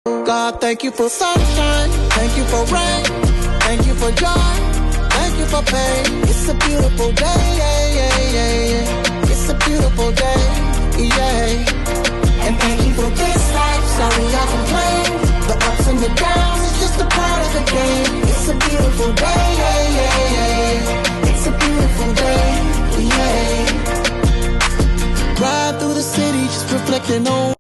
God, thank you for sunshine, thank you for rain, thank you for joy, thank you for pain. It's a beautiful day, yeah, yeah, yeah, yeah. It's a beautiful day, yeah. And thank you for this life, sorry I complain. The ups and the downs is just a part of the game. It's a beautiful day, yeah, yeah, yeah. It's a beautiful day, yeah. Ride through the city, just reflecting on